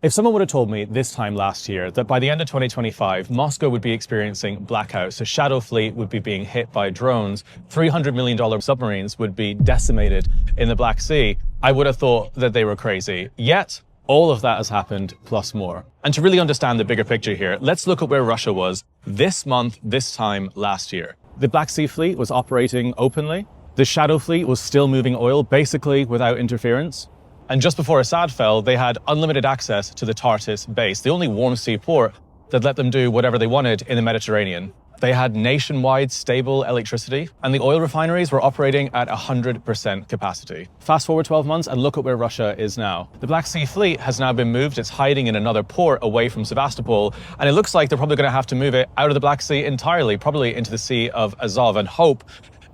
If someone would have told me this time last year that by the end of 2025, Moscow would be experiencing blackouts, a shadow fleet would be being hit by drones, $300 million submarines would be decimated in the Black Sea, I would have thought that they were crazy. Yet, all of that has happened, plus more. And to really understand the bigger picture here, let's look at where Russia was this month, this time last year. The Black Sea Fleet was operating openly. The shadow fleet was still moving oil, basically without interference. And just before Assad fell, they had unlimited access to the Tartus base, the only warm sea port that let them do whatever they wanted in the Mediterranean. They had nationwide stable electricity, and the oil refineries were operating at 100% capacity. Fast forward 12 months and look at where Russia is now. The Black Sea Fleet has now been moved. It's hiding in another port away from Sevastopol, and it looks like they're probably going to have to move it out of the Black Sea entirely, probably into the Sea of Azov, and hope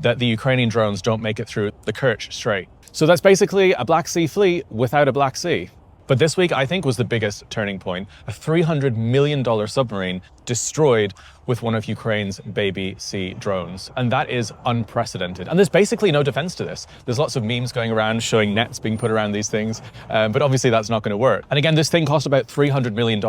that the Ukrainian drones don't make it through the Kerch Strait. So that's basically a Black Sea fleet without a Black Sea. But this week, I think, was the biggest turning point. A $300 million submarine destroyed with one of Ukraine's baby sea drones. And that is unprecedented. And there's basically no defense to this. There's lots of memes going around showing nets being put around these things. But obviously that's not going to work. And again, this thing cost about $300 million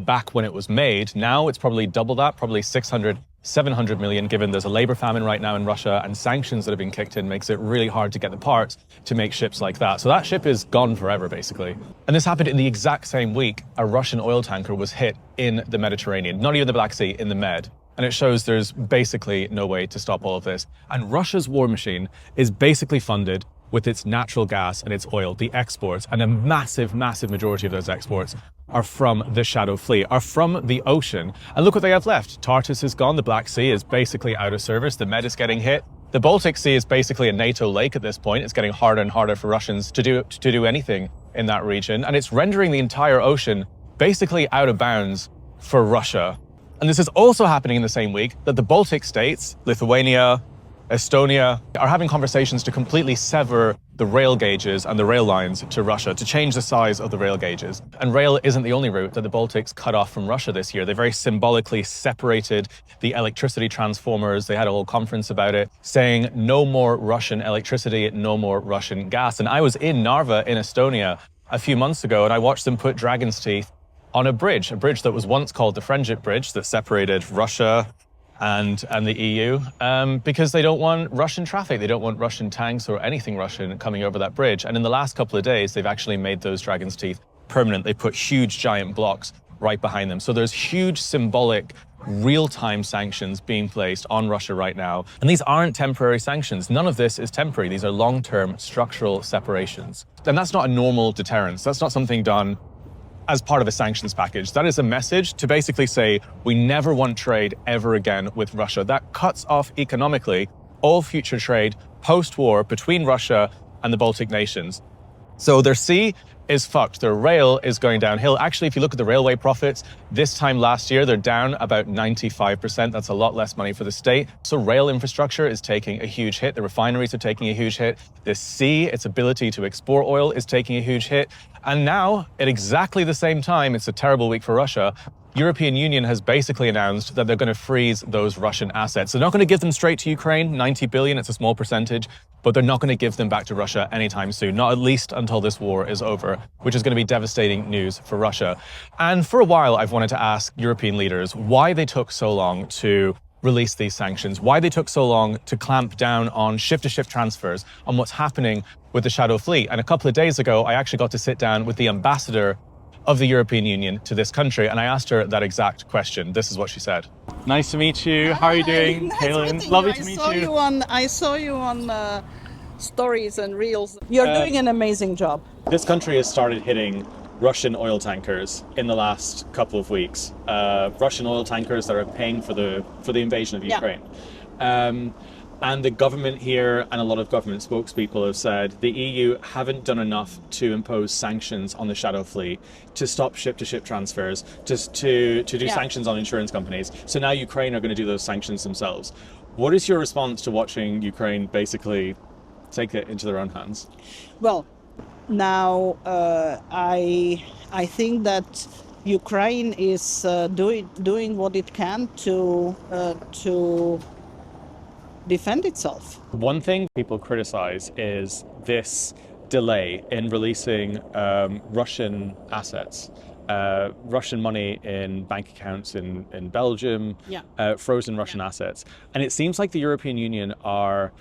back when it was made. Now it's probably double that, probably 700 million, given there's a labor famine right now in Russia, and sanctions that have been kicked in makes it really hard to get the parts to make ships like that. So that ship is gone forever, basically. And this happened in the exact same week a Russian oil tanker was hit in the Mediterranean, not even the Black Sea, in the Med. And it shows there's basically no way to stop all of this. And Russia's war machine is basically funded with its natural gas and its oil, the exports, and a massive, massive majority of those exports are from the shadow fleet, are from the ocean. And look what they have left. Tartus is gone, the Black Sea is basically out of service, the Med is getting hit. The Baltic Sea is basically a NATO lake at this point. It's getting harder and harder for Russians to do anything in that region. And it's rendering the entire ocean basically out of bounds for Russia. And this is also happening in the same week that the Baltic states, Lithuania, Estonia, are having conversations to completely sever the rail gauges and the rail lines to Russia, to change the size of the rail gauges. And rail isn't the only route that the Baltics cut off from Russia this year. They very symbolically separated the electricity transformers. They had a whole conference about it, saying no more Russian electricity, no more Russian gas. And I was in Narva in Estonia a few months ago, and I watched them put dragon's teeth on a bridge that was once called the Friendship Bridge that separated Russia and the EU, because they don't want Russian traffic. They don't want Russian tanks or anything Russian coming over that bridge. And in the last couple of days, they've actually made those dragon's teeth permanent. They put huge giant blocks right behind them. So there's huge symbolic real-time sanctions being placed on Russia right now. And these aren't temporary sanctions. None of this is temporary. These are long-term structural separations. And that's not a normal deterrence. That's not something done as part of a sanctions package. That is a message to basically say, we never want trade ever again with Russia. That cuts off economically all future trade post-war between Russia and the Baltic nations. So their sea is fucked. Their rail is going downhill. Actually, if you look at the railway profits, this time last year, they're down about 95%. That's a lot less money for the state. So rail infrastructure is taking a huge hit. The refineries are taking a huge hit. The sea, its ability to export oil, is taking a huge hit. And now, at exactly the same time, it's a terrible week for Russia, European Union has basically announced that they're going to freeze those Russian assets. They're not going to give them straight to Ukraine, 90 billion, it's a small percentage, but they're not going to give them back to Russia anytime soon, not at least until this war is over, which is going to be devastating news for Russia. And for a while, I've wanted to ask European leaders why they took so long to release these sanctions, why they took so long to clamp down on ship-to-ship transfers, on what's happening with the Shadow Fleet. And a couple of days ago, I actually got to sit down with the ambassador of the European Union to this country, and I asked her that exact question. This is what she said. Nice to meet you. How are you doing, Caolan? Lovely to meet you. I saw you on stories and reels. You're doing an amazing job. This country has started hitting Russian oil tankers in the last couple of weeks. Russian oil tankers that are paying for the invasion of Ukraine. And the government here and a lot of government spokespeople have said the EU haven't done enough to impose sanctions on the Shadow Fleet, to stop ship-to-ship transfers, just to do sanctions on insurance companies. So now Ukraine are going to do those sanctions themselves. What is your response to watching Ukraine basically take it into their own hands? Well, now I think that Ukraine is doing what it can to defend itself. One thing people criticize is this delay in releasing Russian assets. Russian money in bank accounts in Belgium, Yeah. frozen Russian assets. And it seems like the European Union are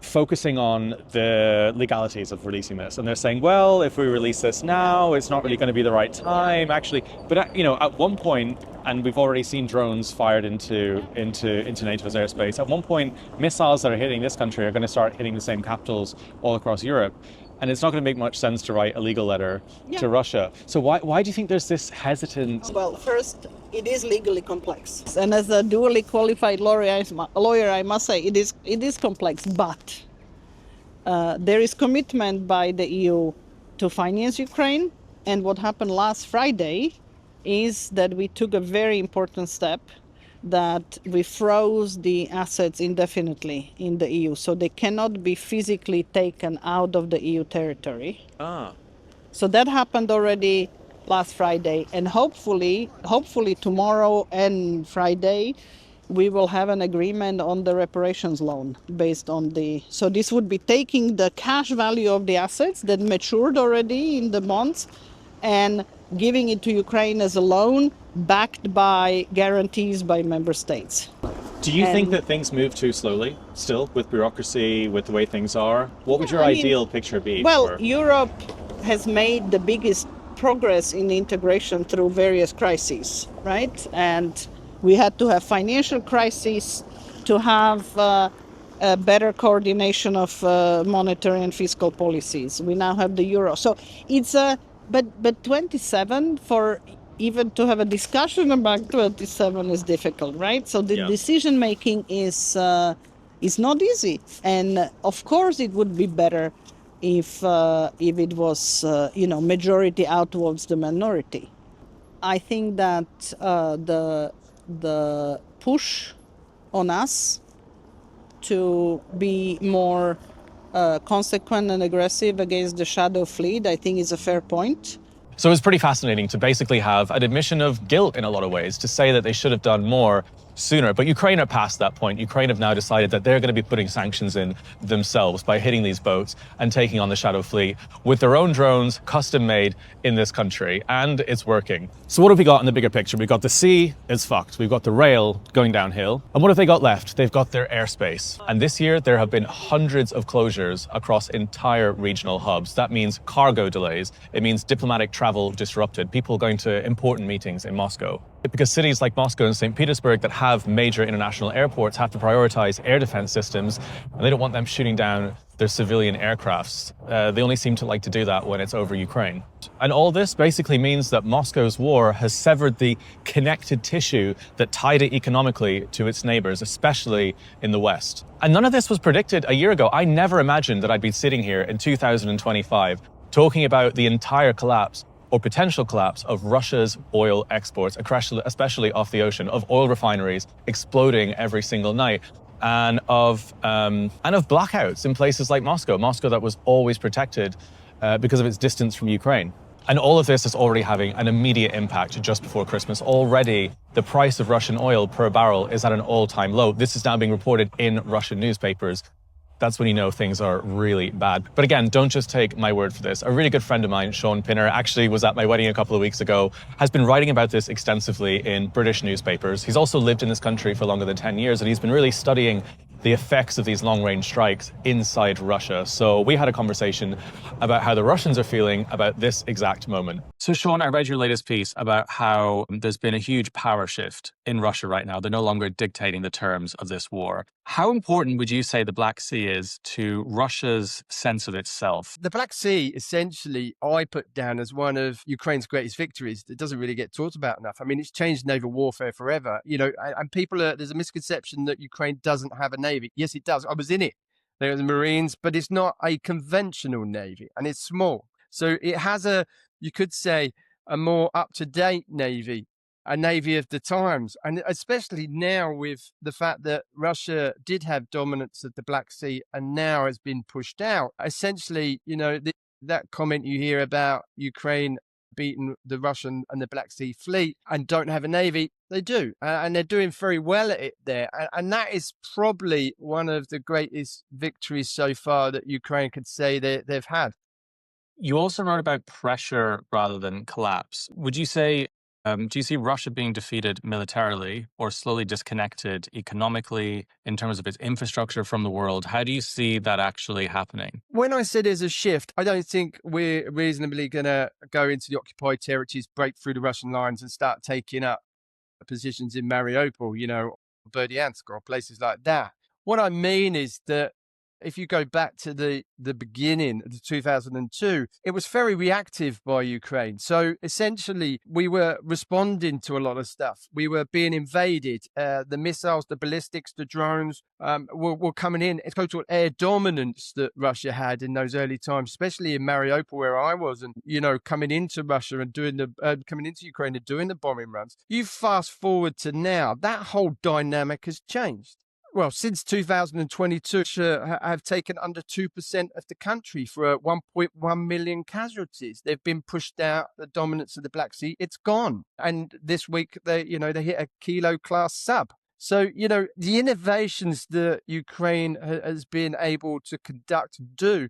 focusing on the legalities of releasing this, and they're saying, well, if we release this now, it's not really going to be the right time, actually. But at one point, and we've already seen drones fired into NATO's airspace. At one point, missiles that are hitting this country are going to start hitting the same capitals all across Europe. And it's not going to make much sense to write a legal letter to Russia. So why do you think there's this hesitance? Well, first, it is legally complex. And as a duly qualified lawyer, I must say it is complex. But there is commitment by the EU to finance Ukraine. And what happened last Friday is that we took a very important step, that we froze the assets indefinitely in the EU, so they cannot be physically taken out of the EU territory. So that happened already last Friday, and hopefully tomorrow and Friday we will have an agreement on the reparations loan based on so this would be taking the cash value of the assets that matured already in the bonds and giving it to Ukraine as a loan backed by guarantees by member states. Do you think that things move too slowly still with bureaucracy, with the way things are? What would your ideal picture be? Well, Europe has made the biggest progress in integration through various crises, right? And we had to have financial crises to have a better coordination of monetary and fiscal policies. We now have the euro. So it's but 27, for even to have a discussion about 27 is difficult, right? So the decision making is not easy, and of course it would be better if it was majority out towards the minority. I think that the push on us to be more consequent and aggressive against the shadow fleet, I think, is a fair point. So it's pretty fascinating to basically have an admission of guilt in a lot of ways, to say that they should have done more sooner. But Ukraine are past that point. Ukraine have now decided that they're going to be putting sanctions in themselves by hitting these boats and taking on the shadow fleet with their own drones, custom made in this country. And it's working. So what have we got in the bigger picture? We've got the sea, it's fucked. We've got the rail going downhill. And what have they got left? They've got their airspace. And this year there have been hundreds of closures across entire regional hubs. That means cargo delays. It means diplomatic travel disrupted. People going to important meetings in Moscow. Because cities like Moscow and St. Petersburg that have major international airports have to prioritize air defense systems, and they don't want them shooting down their civilian aircrafts. They only seem to like to do that when it's over Ukraine. And all this basically means that Moscow's war has severed the connected tissue that tied it economically to its neighbors, especially in the West. And none of this was predicted a year ago. I never imagined that I'd be sitting here in 2025 talking about the entire collapse or potential collapse of Russia's oil exports, especially off the ocean, of oil refineries exploding every single night, and of blackouts in places like Moscow that was always protected because of its distance from Ukraine. And all of this is already having an immediate impact just before Christmas. Already, the price of Russian oil per barrel is at an all-time low. This is now being reported in Russian newspapers. That's when you know things are really bad. But again, don't just take my word for this. A really good friend of mine, Sean Pinner, actually was at my wedding a couple of weeks ago, has been writing about this extensively in British newspapers. He's also lived in this country for longer than 10 years, and he's been really studying the effects of these long-range strikes inside Russia. So we had a conversation about how the Russians are feeling about this exact moment. So Sean, I read your latest piece about how there's been a huge power shift in Russia right now. They're no longer dictating the terms of this war. How important would you say the Black Sea is to Russia's sense of itself? The Black Sea, essentially, I put down as one of Ukraine's greatest victories that doesn't really get talked about enough. I mean, it's changed naval warfare forever, and there's a misconception that Ukraine doesn't have a navy. Yes, it does. I was in it. There are the Marines, but it's not a conventional navy, and it's small. So it has you could say, a more up-to-date navy, a navy of the times, and especially now with the fact that Russia did have dominance of the Black Sea and now has been pushed out. Essentially, that comment you hear about Ukraine beating the Russian and the Black Sea fleet and don't have a navy, they do, and they're doing very well at it there, and that is probably one of the greatest victories so far that Ukraine could say they've had. You also wrote about pressure rather than collapse. Would you say, do you see Russia being defeated militarily or slowly disconnected economically in terms of its infrastructure from the world? How do you see that actually happening? When I say there's a shift, I don't think we're reasonably going to go into the occupied territories, break through the Russian lines and start taking up positions in Mariupol, Berdyansk or places like that. What I mean is that if you go back to the beginning of 2002, it was very reactive by Ukraine. So essentially, we were responding to a lot of stuff. We were being invaded. The missiles, the ballistics, the drones were coming in. It's total air dominance that Russia had in those early times, especially in Mariupol, where I was, and coming into Russia and coming into Ukraine and doing the bombing runs. You fast forward to now, that whole dynamic has changed. Well, since 2022, have taken under 2% of the country for 1.1 million casualties. They've been pushed out. The dominance of the Black Sea, it's gone. And this week, they hit a kilo class sub. So, the innovations that Ukraine has been able to conduct and do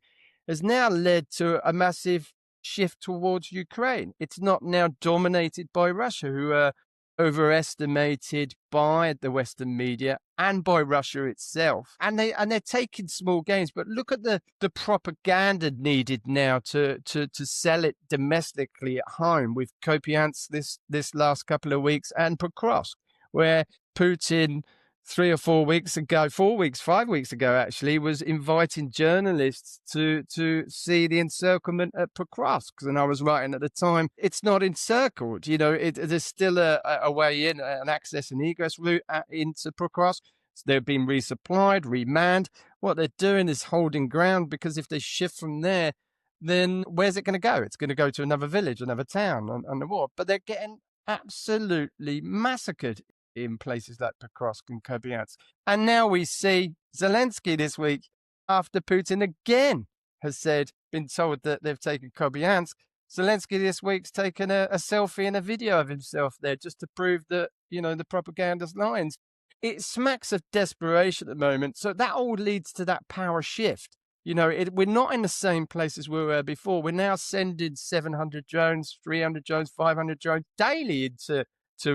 has now led to a massive shift towards Ukraine. It's not now dominated by Russia, who are overestimated by the Western media and by Russia itself, and they're taking small gains. But look at the propaganda needed now to sell it domestically at home with Kopiansk this last couple of weeks and Pokrovsk, where Putin 4 weeks ago, 5 weeks ago actually, was inviting journalists to see the encirclement at Pokrovsk. And I was writing at the time, it's not encircled. There's still a way in, an access and egress route into Pokrovsk. So they're being resupplied, remanned. What they're doing is holding ground, because if they shift from there, then where's it going to go? It's going to go to another village, another town on the war. But they're getting absolutely massacred in places like Pokrovsk and Kopiansk. And now we see Zelensky this week, after Putin again has been told that they've taken Kopiansk. Zelensky this week's taken a selfie and a video of himself there just to prove that, the propaganda's lines. It smacks of desperation at the moment. So that all leads to that power shift. We're not in the same place as we were before. We're now sending 700 drones, 300 drones, 500 drones daily into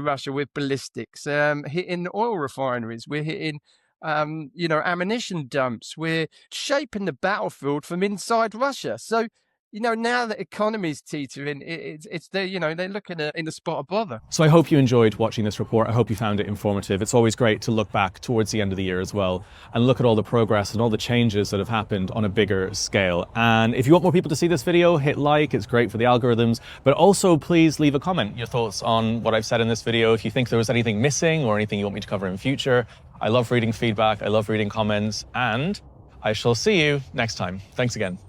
Russia with ballistics, hitting oil refineries. We're hitting, ammunition dumps. We're shaping the battlefield from inside Russia. So, now that economy's teetering, it's they're looking in a spot of bother. So I hope you enjoyed watching this report. I hope you found it informative. It's always great to look back towards the end of the year as well and look at all the progress and all the changes that have happened on a bigger scale. And if you want more people to see this video, hit like. It's great for the algorithms. But also, please leave a comment, your thoughts on what I've said in this video. If you think there was anything missing or anything you want me to cover in future. I love reading feedback. I love reading comments. And I shall see you next time. Thanks again.